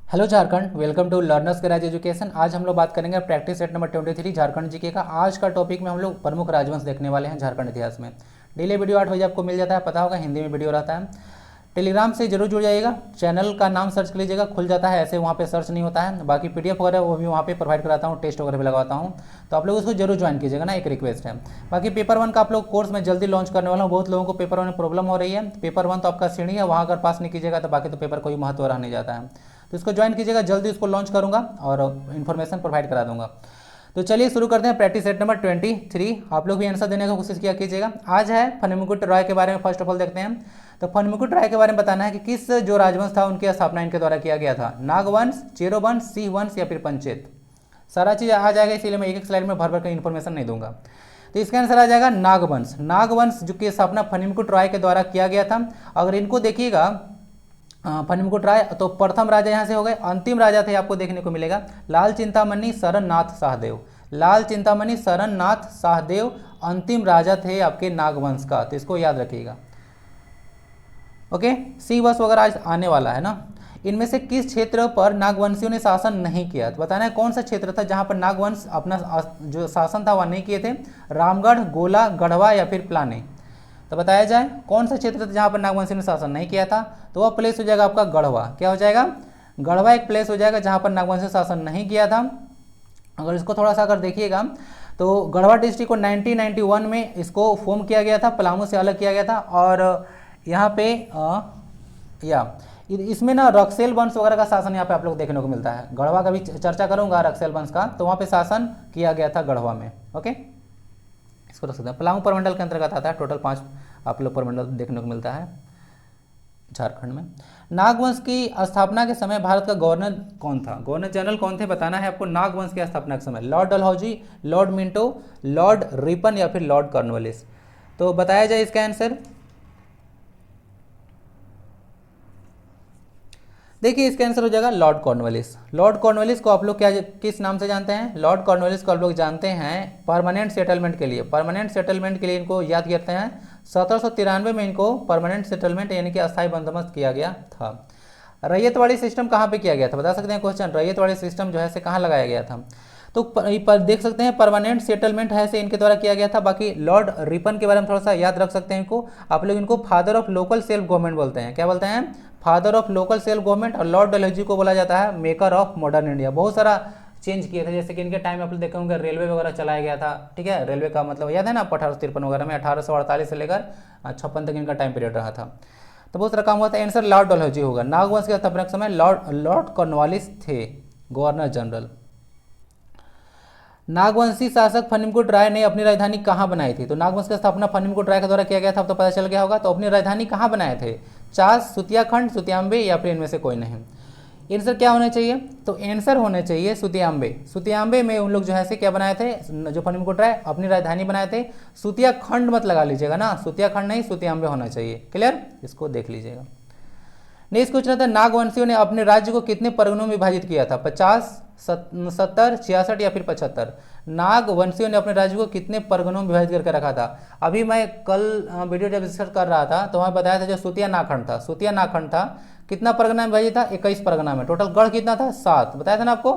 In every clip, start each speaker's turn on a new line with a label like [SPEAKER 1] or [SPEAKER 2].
[SPEAKER 1] Hello Jharkhand, welcome to Learners Garage Education. आज हम लोग बात करेंगे practice set number 23 Jharkhand GK का। आज का टॉपिक में हम लोग प्रमुख राजवंश देखने वाले हैं झारखंड इतिहास में। डेली वीडियो 8 बजे आपको मिल जाता है, पता होगा हिंदी में वीडियो रहता है। टेलीग्राम से जरूर जुड़ जाइएगा, चैनल का नाम सर्च कर लीजिएगा, खुल जाता है, ऐसे वहाँ पे सर्च नहीं होता है। बाकी पीडीएफ वगैरह वो भी वहाँ पे प्रोवाइड कराता हूँ, टेस्ट वगैरह भी लगाता हूँ, तो आप लोग उसको जरूर ज्वाइन कीजिएगा ना, एक रिक्वेस्ट है। बाकी पेपर 1 का आप लोग कोर्स मैं जल्दी लॉन्च करने वाला हूँ। बहुत लोगों को पेपर 1 में प्रॉब्लम हो रही है। पेपर 1 तो आपका सीढ़ी है, वहाँ अगर पास नहीं कीजिएगा तो बाकी तो पेपर कोई महत्व रह नहीं जाता है। तो इसको ज्वाइन कीजिएगा, जल्दी उसको लॉन्च करूँगा और इन्फॉर्मेशन प्रोवाइड करा दूंगा। तो चलिए शुरू करते हैं प्रैक्टिस सेट नंबर 23। आप लोग भी आंसर देने की कोशिश किया कीजिएगा। आज है फणिमुकुट राय के बारे में। फर्स्ट ऑफ ऑल देखते हैं, तो फणिमुकुट राय के बारे में बताना है कि किस जो राजवंश था उनकी स्थापना इनके द्वारा किया गया था। नागवंश, चेरोवंश, सिंह वंश या फिर पंचेत। सारा चीज़ आ जाएगा, इसीलिए मैं एक एक स्लाइड में भर भर कर इन्फॉर्मेशन नहीं दूंगा। तो इसका आंसर आ जाएगा नागवंश। नागवंश जो की स्थापना फणिमुकुट राय के द्वारा किया गया था। अगर इनको देखिएगा फणिमुकुट राय, तो प्रथम राजा यहाँ से हो गए। अंतिम राजा थे आपको देखने को मिलेगा लाल चिंतामणि शरण नाथ शाहदेव। लाल चिंतामणि शरण नाथ शाहदेव अंतिम राजा थे आपके नागवंश का, तो इसको याद रखिएगा। ओके, सी वंश वगैरह आज आने वाला है ना। इनमें से किस क्षेत्र पर नागवंशियों ने शासन नहीं किया, तो बताना है कौन सा क्षेत्र था जहां पर नागवंश अपना जो शासन था वह नहीं किए थे। रामगढ़, गोला, गढ़वा या फिर प्लाने। तो बताया जाए कौन सा क्षेत्र था जहां पर नागवंशियों ने शासन नहीं किया था, तो वह प्लेस हो जाएगा आपका गढ़वा। क्या हो जाएगा? गढ़वा एक प्लेस हो जाएगा जहां पर नागवंशियों ने शासन नहीं किया था। अगर इसको थोड़ा सा अगर देखिएगा तो गढ़वा डिस्ट्रिक्ट को 1991 में इसको फॉर्म किया गया था, पलामू से अलग किया गया था। और यहाँ पे इसमें ना रक्सेल वंश वगैरह का शासन यहाँ पे आप लोग देखने को मिलता है। गढ़वा का भी चर्चा करूंगा, रक्सेल वंश का, तो वहाँ पे शासन किया गया था गढ़वा में। ओके, इसको रख सकते हैं। पलामू प्रमंडल के अंतर्गत आता है। टोटल 5 आप लोग प्रमंडल देखने को मिलता है झारखंड में। नागवंश की स्थापना के समय भारत का गवर्नर कौन था? गवर्नर जनरल कौन थे बताना है आपको नागवंश की स्थापना के समय। Lord Dalhousie, Lord Minto, Lord Ripon या फिर लॉर्ड कॉर्नवालिस। तो बताया जाए इसका आंसर। देखिए इसका आंसर हो जाएगा लॉर्ड कॉर्नवालिस। लॉर्ड कॉर्नवालिस को आप लोग क्या किस नाम से जानते हैं? लॉर्ड कॉर्नवालिस को आप लोग जानते हैं परमानेंट सेटलमेंट के लिए। परमानेंट सेटलमेंट के लिए इनको याद करते हैं। 1793 में इनको परमानेंट सेटलमेंट यानी कि अस्थायी बंदोबस्त किया गया था। रैयतवाड़ी सिस्टम कहाँ पे किया गया था? बता सकते हैं क्वेश्चन। रैयतवाड़ी सिस्टम जो है से कहाँ लगाया गया था? तो पर देख सकते हैं परमानेंट सेटलमेंट है से इनके द्वारा किया गया था। बाकी लॉर्ड रिपन के बारे में थोड़ा सा याद रख सकते हैं इनको। आप लोग इनको father of local self government बोलते हैं। क्या बोलते हैं? Father of local self government. और लॉर्ड डलहौजी को बोला जाता है मेकर ऑफ मॉडर्न इंडिया। बहुत सारा चेंज किए थे, जैसे कि इनके टाइम में आप लोग देखे होंगे रेलवे वगैरह चलाया गया था। ठीक है, रेलवे का मतलब याद है ना आपको 1853 वगैरह में। 1848 से लेकर 56 तक इनका टाइम पीरियड रहा था। तो बहुत सारा काम हुआ था। आंसर लॉर्ड डलहौजी होगा। नागवंश के स्थापना के समय लॉर्ड कॉर्नवालिस थे गवर्नर जनरल। नागवंशी शासक फणिमुकुट राय ने अपनी राजधानी कहाँ बनाई थी? तो नागवंश की स्थापना फणिमुकुट राय के द्वारा किया गया था, अब तो पता चल गया होगा। तो अपनी राजधानी कहाँ बनाए थे? चास, सुतियाखंड, सुतियाम्बे या फिर इनमें से कोई नहीं। आंसर क्या होना चाहिए? तो आंसर होने चाहिए सुतियाम्बे। सुतियाम्बे में उन लोग जो है से क्या बनाए थे, जो फणिमुकुट राय अपनी राजधानी बनाए थे। सुतियाखंड मत लगा लीजिएगा ना, सुतियाखंड नहीं, सुतियाम्बे होना चाहिए। क्लियर, इसको देख लीजिएगा। नेक्स्ट क्वेश्चन था नागवंशियों ने अपने राज्य को कितने परगनों में विभाजित किया था? 50, 70, 66 या फिर 75। नागवंशियों ने अपने राज्य को कितने परगनों में विभाजित करके रखा था? अभी मैं कल वीडियो जब डिस्कस कर रहा था तो वहाँ बताया था जो सुतिया नाखंड था, सुतिया नाखंड था कितना परगना में विभाजित था? 21 परगना में। टोटल गढ़ कितना था? 7। बताया था ना आपको।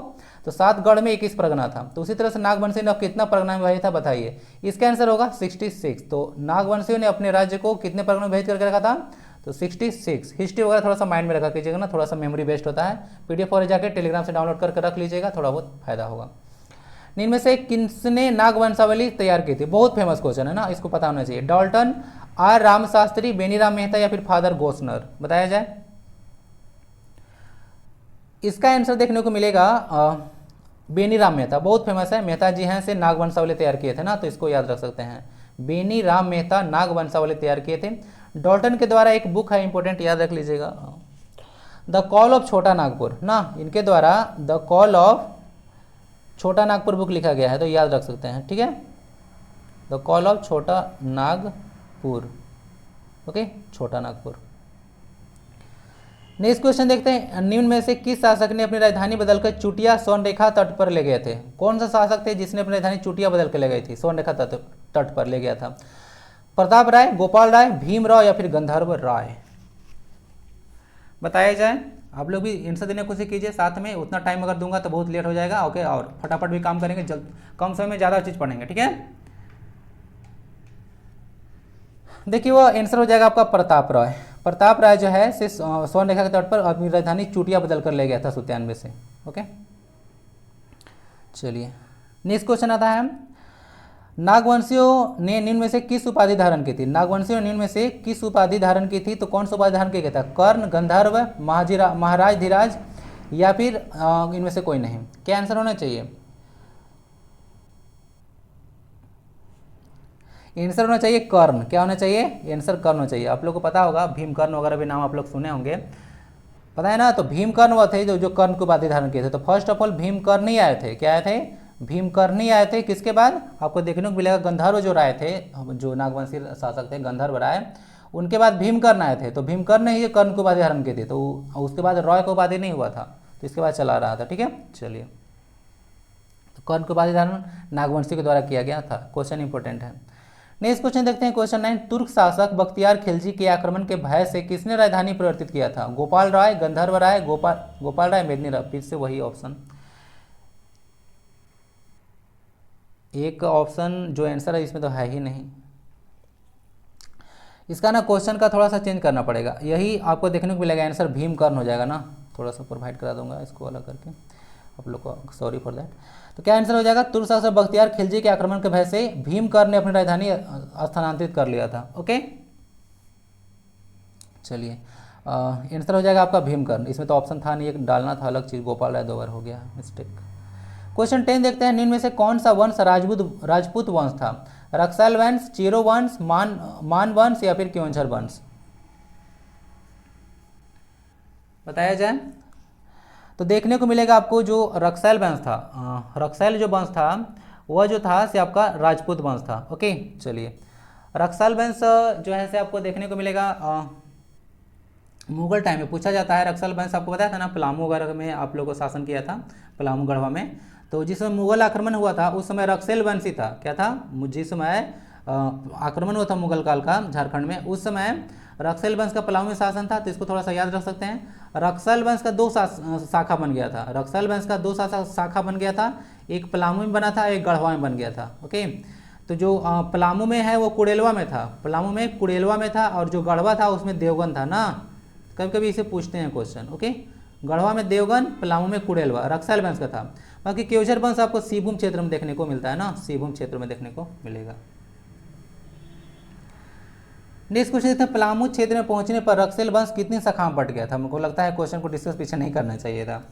[SPEAKER 1] तो 7 गढ़ में 21 परगना था। तो उसी तरह से नागवंशियों ने कितना परगना में विभाजित था बताइए। इसका आंसर होगा 66। तो नागवंशियों ने अपने राज्य को कितने परगनों में विभाजित करके रखा था? तो 66। हिस्ट्री वगैरह थोड़ा सा माइंड में रखा कीजिएगा ना, थोड़ा सा मेमोरी बेस्ड होता है। पीडीएफ वगैरह जाकर टेलीग्राम से डाउनलोड करके रख लीजिएगा, थोड़ा बहुत फायदा होगा। इनमें से किसने नागवंशावली तैयार की थी? बहुत फेमस क्वेश्चन है ना, इसको पता होना चाहिए। डॉल्टन, आर रामशास्त्री, बेनीराम मेहता या फिर फादर गोस्नर। बताया जाए। इसका आंसर देखने को मिलेगा बेनीराम मेहता। बहुत फेमस है, मेहता जी हैं से नागवंशावली तैयार किए थे ना, तो इसको याद रख सकते हैं। बेनीराम मेहता नागवंशावली तैयार किए थे। डॉल्टन के द्वारा एक बुक है इंपॉर्टेंट, याद रख लीजिएगा, द कॉल ऑफ छोटा नागपुर ना। इनके द्वारा द कॉल ऑफ छोटा नागपुर बुक लिखा गया है, तो याद रख सकते हैं। ठीक है, द कॉल ऑफ छोटा नागपुर। ओके, छोटा नागपुर। नेक्स्ट क्वेश्चन देखते हैं, निम्न में से किस शासक ने अपनी राजधानी बदलकर चुटिया स्वर्णरेखा तट पर ले गए थे? कौन सा शासक थे जिसने अपनी राजधानी चुटिया बदल कर ले गई थी, स्वर्णरेखा तट पर ले गया था? प्रताप राय, गोपाल राय, भीमराव या फिर गंधर्व राय। बताया जाए। आप लोग भी आंसर देने की कोशिश कीजिए साथ में, उतना टाइम अगर दूंगा तो बहुत लेट हो जाएगा। ओके, और फटाफट भी काम करेंगे, जल्द कम समय में ज़्यादा चीज़ पढ़ेंगे, ठीक है। देखिए वो आंसर हो जाएगा आपका प्रताप राय। प्रताप राय जो है से स्वर्ण रेखा के तट पर अपनी राजधानी चूटिया बदल कर ले गया था 97 से। ओके, चलिए नेक्स्ट क्वेश्चन आता है, नागवंशियों ने निम्न में से किस उपाधि धारण की थी? नागवंशियों ने निम्न में से किस उपाधि धारण की थी? तो कौन सा उपाधि धारण किया था? कर्ण, गंधर्व, महाराज धीराज या फिर इनमें से कोई नहीं? क्या आंसर होना चाहिए? आंसर होना चाहिए कर्ण। क्या होना चाहिए? आंसर कर्ण होना चाहिए। आप लोग को पता होगा भीमकर्ण वगैरह भी नाम आप लोग सुने होंगे, पता है ना। तो भीमकर्ण वह थे जो कर्ण को उपाधि धारण किए थे। तो फर्स्ट ऑफ ऑल भीमकर्ण ही आए थे। क्या आए थे? भीमकर्ण ही आए थे। किसके बाद? आपको देखने को मिलेगा गंधर्व जो राय थे, जो नागवंशी शासक थे गंधर्व राय, उनके बाद भीमकर्ण आए थे। तो भीमकर्ण ही कर्ण को उपाधि धारण किए थे। तो उसके बाद रॉय को उपाधि नहीं हुआ था, तो इसके बाद चला रहा था, ठीक है। चलिए, तो कर्ण को उपाधि धारण नागवंशी के द्वारा किया गया था। क्वेश्चन इंपॉर्टेंट है। नेक्स्ट क्वेश्चन देखते हैं, क्वेश्चन 9, तुर्क शासक बख्तियार खिलजी के आक्रमण के भय से किसने राजधानी परिवर्तित किया था? गोपाल राय, गंधर्व राय, गोपाल राय, मेदिनी राय। फिर से वही ऑप्शन, एक ऑप्शन जो आंसर है इसमें तो है ही नहीं। इसका ना क्वेश्चन का थोड़ा सा चेंज करना पड़ेगा, यही आपको देखने को मिलेगा आंसर भीमकर्ण हो जाएगा ना। थोड़ा सा प्रोवाइड करा दूंगा इसको अलग करके आप लोग को, सॉरी फॉर दैट। तो क्या आंसर हो जाएगा? तुर्क शासक बख्तियार खिलजी के आक्रमण के भय से भीमकर्ण ने अपनी राजधानी स्थानांतरित कर लिया था। ओके, चलिए आंसर हो जाएगा आपका भीमकर्ण। इसमें तो ऑप्शन था नहीं, एक डालना था अलग चीज़, गोपाल राय 2 बार हो गया मिस्टेक। क्वेश्चन 10 देखते हैं, निम्न में से कौन सा वंश राजपूत वंश था? रक्सैल वंश, चेरो वंश, मान वंश या फिर क्योंझर वंश? बताया जाए तो देखने को मिलेगा आपको जो रक्सैल वंश था, रक्सैल जो वंश था वह जो था से आपका राजपूत वंश था। ओके, चलिए रक्सैल वंश जो है से आपको देखने को मिलेगा मुगल टाइम में पूछा जाता है। रक्सैल वंश आपको बताया था ना, पलामू वगैरह में आप लोगों को शासन किया था, पलामू गढ़वा में। तो जिस समय मुगल आक्रमण हुआ था उस समय रक्सैल वंश ही था। क्या था? जिस समय आक्रमण हुआ था मुगल काल का झारखंड में, उस समय रक्सैल वंश का पलामू में शासन था। तो इसको थोड़ा सा याद रख सकते हैं। रक्सैल वंश का 2 शाखा बन गया था। रक्सैल वंश का 2 शाखा बन गया था, एक पलामू में बना था, एक गढ़वा में बन गया था। ओके, तो जो पलामू में है वो कुड़ेलवा में था, पलामू में कुड़ेलवा में था, और जो गढ़वा था उसमें देवगन था ना। कभी कभी इसे पूछते हैं क्वेश्चन। ओके, गढ़वा में देवगन, पलामू में कुड़ेलवा, रक्सैल वंश का था। बाकी क्योंझर वंश आपको सिंहभूम क्षेत्र में देखने को मिलता है ना, सिंहभूम क्षेत्र में देखने को मिलेगा। नेक्स्ट क्वेश्चन देखते हैं, पलामू क्षेत्र में पहुंचने पर रक्सैल वंश कितनी शाखाओं में बट गया था? मुझको लगता है क्वेश्चन को डिस्कस पीछे नहीं करना चाहिए था।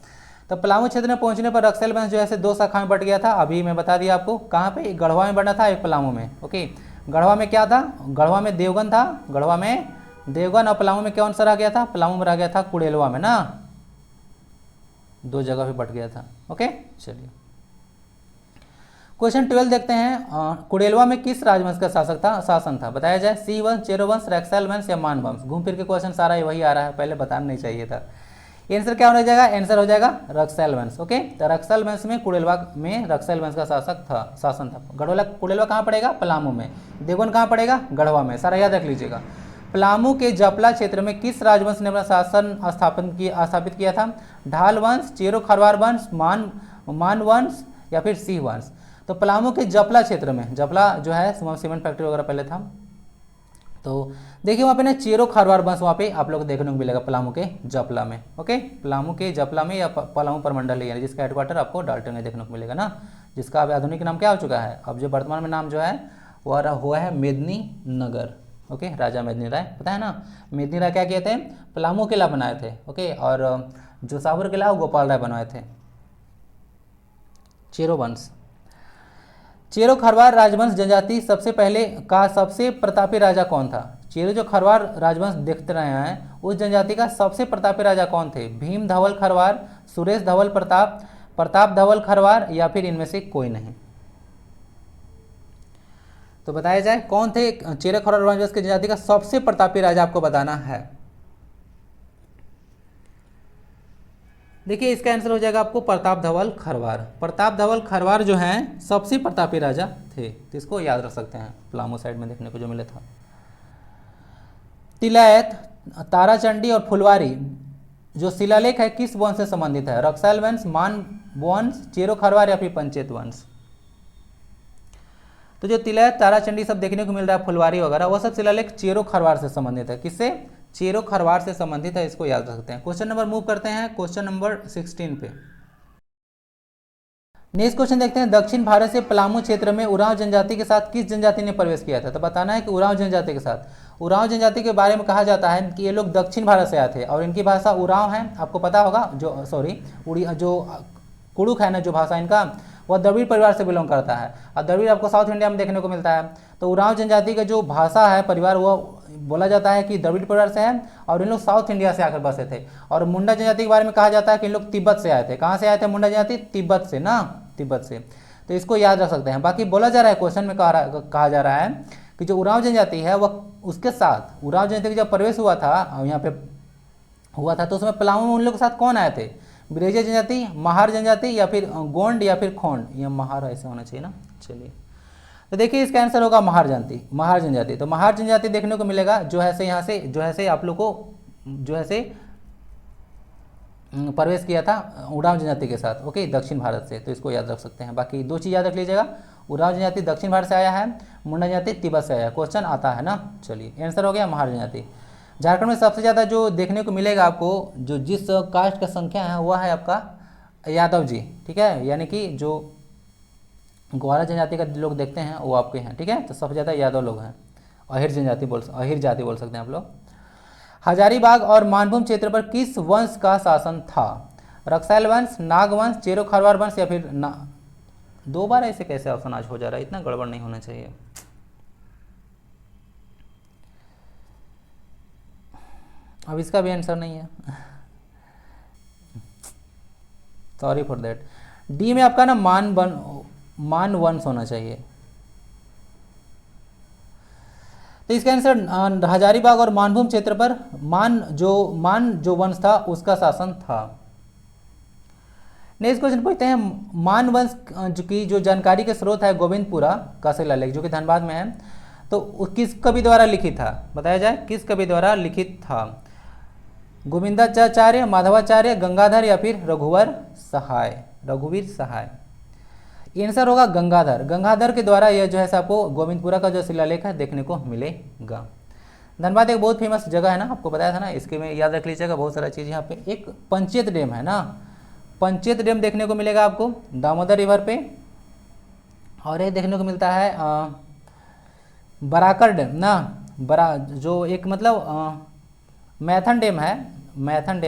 [SPEAKER 1] तो पलामू क्षेत्र में पहुंचने पर रक्सैल वंश जो है 2 शाखाओं में बट गया था। अभी मैं बता दिया आपको कहाँ पे, एक गढ़वा में बना था, एक पलामू में। ओके, गढ़वा में क्या था? गढ़वा में देवगन था, गढ़वा में देवगन, और पलामू में कौन सा रह गया था? पलामू में रह गया था कुड़ेलवा में ना, 2 जगह पे बट गया था। ओके, चलिए क्वेश्चन 12 देखते हैं, कुड़ेलवा में किस राजवंश का शासन था? बताया जाए, सिंह वंश, चेरो वंश, रक्सैल वंश या मान वंश? घूम फिर के क्वेश्चन सारा वही आ रहा है, पहले बताना नहीं चाहिए था। आंसर क्या होना जाएगा? आंसर हो जाएगा रक्सैल वंश। ओके, तो रक्सैल वंश में कुड़ेलवा में रक्सैल वंश का शासन था। कुड़ेलवा कहाँ पड़ेगा? पलामू में। देवगन कहाँ पड़ेगा? गढ़वा में। सारा याद रख लीजिएगा। पलामू के जपला क्षेत्र में किस राजवंश ने अपना शासन स्थापित किया था? ढाल वंश, चेरो खरवार वंश, मान वंश या फिर सिंह वंश? तो पलामू के जपला क्षेत्र में, जपला जो है सीमेंट फैक्ट्री वगैरह पहले था, तो देखिए वहाँ पे ना चेरो खरवार वंश वहाँ पे आप लोग को देखने को मिलेगा पलामू के जपला में। ओके, पलामू के जपला में या पलामू प्रमंडल है, जिसका हेडक्वार्टर आपको डाल्टन में देखने को मिलेगा ना, जिसका अब आधुनिक नाम क्या हो चुका है, अब जो वर्तमान में नाम जो है वह हुआ है मेदिनी नगर। ओके, राजा मेदिनी राय, पता है ना मेदिनी राय क्या किए थे? पलामू किला बनाए थे। ओके, और जो साबर किला वो गोपाल राय बनवाए थे। चेरो वंश, चेरो खरवार राजवंश जनजाति सबसे प्रतापी राजा कौन था? चेरो जो खरवार राजवंश देखते रहे हैं उस जनजाति का सबसे प्रतापी राजा कौन थे? भीम धवल खरवार, सुरेश धवल प्रताप धवल खरवार या फिर इनमें से कोई नहीं? तो बताया जाए कौन थे चेरो खरवार राजवंश की जनजाति का सबसे प्रतापी राजा, आपको बताना है। देखिए इसका आंसर हो जाएगा आपको प्रताप धवल खरवार। प्रताप धवल खरवार जो हैं सबसे प्रतापी राजा थे, तो इसको याद रख सकते हैं, पलामू साइड में देखने को जो मिला था। तिलैत, ताराचंडी और फुलवारी जो शिलालेख है किस वंश से संबंधित है? रक्सैल वंश, मान वंश, चेरो खरवार या फिर पंचेत वंश? तो जो तिलैत, ताराचंडी सब देखने को मिल रहा है, फुलवारी वगैरह, वो सब शिलालेख चेरो खरवार से संबंधित है। किससे? चेरो खरवार से संबंधित है, इसको याद रख सकते हैं। क्वेश्चन नंबर मूव करते हैं क्वेश्चन नंबर 16 पे। नेक्स्ट क्वेश्चन देखते हैं, दक्षिण भारत से पलामू क्षेत्र में उरांव जनजाति के साथ किस जनजाति ने प्रवेश किया था? तो बताना है कि उरांव जनजाति के साथ। उरांव जनजाति के बारे में कहा जाता है कि ये लोग दक्षिण भारत से आए थे और इनकी भाषा उरांव है, आपको पता होगा। जो उड़ी जो कुड़ुक है ना, जो भाषा इनका, वह द्रविड़ परिवार से बिलोंग करता है और द्रविड़ आपको साउथ इंडिया में देखने को मिलता है। तो उरांव जनजाति का जो भाषा है परिवार, वो बोला जाता है कि द्रविड़ परिवार से है और इन लोग साउथ इंडिया से आकर बसे थे। और मुंडा जनजाति के बारे में कहा जाता है कि इन लोग तिब्बत से आए थे। कहाँ से आए थे मुंडा जनजाति? तिब्बत से ना, तिब्बत से। तो इसको याद रख सकते हैं। बाकी बोला जा रहा है, क्वेश्चन में कहा जा रहा है कि जो उरांव जनजाति है वह उसके साथ, उरांव जनजाति का जब प्रवेश हुआ था यहाँ पे हुआ था, तो उसमें पलामू में उन लोग के साथ कौन आए थे? ब्रेजे जनजाति, महार जनजाति या फिर गोंड या फिर खोंड? यह महार ऐसे होना चाहिए ना। चलिए, तो देखिए इसका आंसर होगा महार जनजाति, महार जनजाति। तो महार जनजाति देखने को मिलेगा जो है से यहाँ से, जो है से आप लोग को जो है से प्रवेश किया था उरांव जनजाति के साथ, ओके, दक्षिण भारत से। तो इसको याद रख सकते हैं। बाकी दो चीज़ याद रख लीजिएगा, उरांव जनजाति दक्षिण भारत से आया है, मुंडा जनजाति तिब्बत से आया है, क्वेश्चन आता है ना। चलिए, आंसर हो गया महार जनजाति। झारखंड में सबसे ज़्यादा जो देखने को मिलेगा आपको, जो जिस कास्ट का संख्या है वह है आपका यादव जी, ठीक है, यानी कि जो ग्वारा जनजाति का लोग देखते हैं वो आपके हैं, ठीक है। तो सबसे ज़्यादा यादव लोग हैं। अहिर जनजाति अहिर जाति बोल सकते हैं आप लोग। हजारीबाग और मानभूम क्षेत्र पर किस वंश का शासन था? रक्सैल वंश, नाग वंश, चेरो खरवार वंश या फिर दो बार ऐसे कैसे ऑप्शन आज हो जा रहा है? इतना गड़बड़ नहीं होना चाहिए। अब इसका भी आंसर नहीं है, सॉरी फॉर दैट। डी में आपका ना मान वंश होना चाहिए। तो इसका आंसर हजारीबाग और मानभूम क्षेत्र पर मान जो वंश था उसका शासन था। नेक्स्ट क्वेश्चन पूछते हैं, मान वंश की जो जानकारी के स्रोत है गोविंदपुरा का शिलालेख जो कि धनबाद में है, तो किस कवि द्वारा लिखित था? बताया जाए किस कवि द्वारा लिखित था? गोविंदाचार्य, माधवाचार्य, गंगाधर या फिर रघुवीर सहाय? आंसर होगा गंगाधर। गंगाधर के द्वारा यह जो है आपको गोविंदपुरा का जो शिलालेख है देखने को मिलेगा। धनबाद एक बहुत फेमस जगह है ना, आपको बताया था ना, इसके में याद रख लीजिएगा बहुत सारा चीज़। यहाँ पे एक पंचेत डैम है ना, पंचेत डैम देखने को मिलेगा आपको दामोदर रिवर पे। और एक देखने को मिलता है बराकर डैम ना, जो एक मतलब मैथन डैम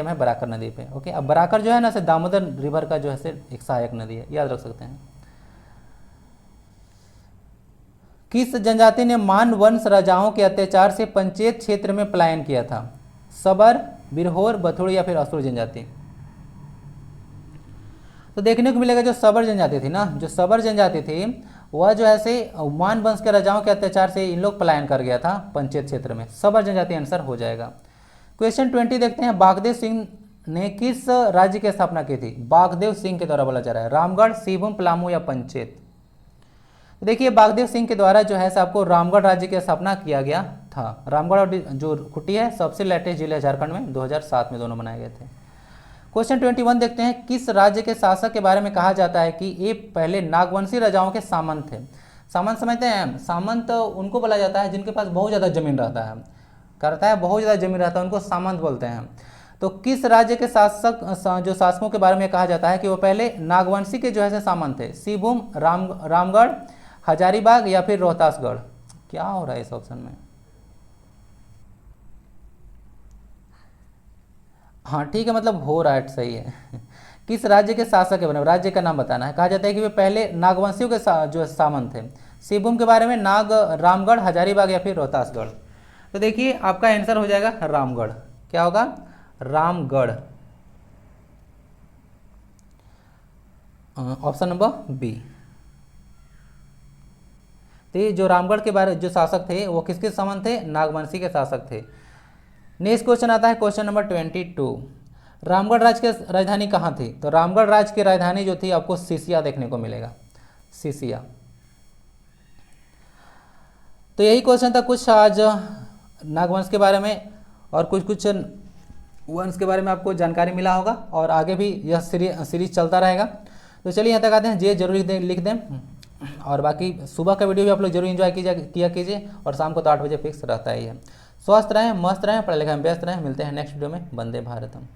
[SPEAKER 1] है बराकर नदी पे, ओके। अब बराकर जो है ना से दामोदर रिवर का जो है एक सहायक नदी है, याद रख सकते हैं। किस जनजाति ने मान वंश राजाओं के अत्याचार से पंचेत क्षेत्र में पलायन किया था? सबर, बिरहोर, बथुड़ या फिर असुर जनजाति? तो देखने को मिलेगा जो सबर जनजाति थी ना, जो सबर जनजाति थी वह जो है से मान वंश के राजाओं के अत्याचार से इन लोग पलायन कर गया था पंचेत क्षेत्र में। सबर जनजाति आंसर हो जाएगा। क्वेश्चन 20 देखते हैं, बागदेव सिंह ने किस राज्य की स्थापना की थी? बागदेव सिंह के द्वारा बोला जा रहा है, रामगढ़, सिंहभूम, पलामू या पंचेत? देखिए बागदेव सिंह के द्वारा जो है आपको रामगढ़ राज्य की स्थापना किया गया था। रामगढ़ और जो खुट्टी है सबसे लेटेस्ट जिले झारखंड में 2007 में दोनों बनाए गए थे। क्वेश्चन 21 देखते हैं, किस राज्य के शासक के बारे में कहा जाता है कि ये पहले नागवंशी राजाओं के सामंत थे? सामंत समझते हैं? सामंत उनको बोला जाता है जिनके पास बहुत ज़्यादा जमीन रहता है, बहुत ज़्यादा जमीन रहता है, उनको सामंत बोलते हैं। तो किस राज्य के शासकों के बारे में कहा जाता है कि वो पहले नागवंशी के जो है सामंत थे? सिंहभूम, रामगढ़, हजारीबाग या फिर रोहतासगढ़? क्या हो रहा है इस ऑप्शन में? हाँ ठीक है, मतलब हो रहा है, सही है। किस राज्य के शासक के बारे में, राज्य का नाम बताना है। कहा जाता है कि वे पहले नागवंशियों के जो सामंत थे। सिंहभूम के बारे में रामगढ़, हजारीबाग या फिर रोहतासगढ़? तो देखिए आपका आंसर हो जाएगा रामगढ़। क्या होगा? Ramgarh, option number B. तो ये जो रामगढ़ के बारे जो शासक थे वो किसके सामंत थे? नागवंशी के शासक थे। नेक्स्ट क्वेश्चन आता है क्वेश्चन नंबर 22। रामगढ़ राज्य की राजधानी कहाँ थी? तो रामगढ़ राज्य की राजधानी जो थी आपको सिसिया देखने को मिलेगा, सिसिया। तो यही क्वेश्चन था कुछ आज नागवंश के बारे में, और कुछ वंश के बारे में आपको जानकारी मिला होगा और आगे भी यह सीरीज चलता रहेगा। तो चलिए यहाँ तक आते हैं, ये जरूर लिख दें और बाकी सुबह का वीडियो भी आप लोग जरूर एंजॉय किया कीजिए और शाम को तो 8 बजे फिक्स रहता ही है। स्वस्थ रहें, मस्त रहें, पढ़ाई लिखाई में व्यस्त रहें। मिलते हैं नेक्स्ट वीडियो में। वंदे भारतम।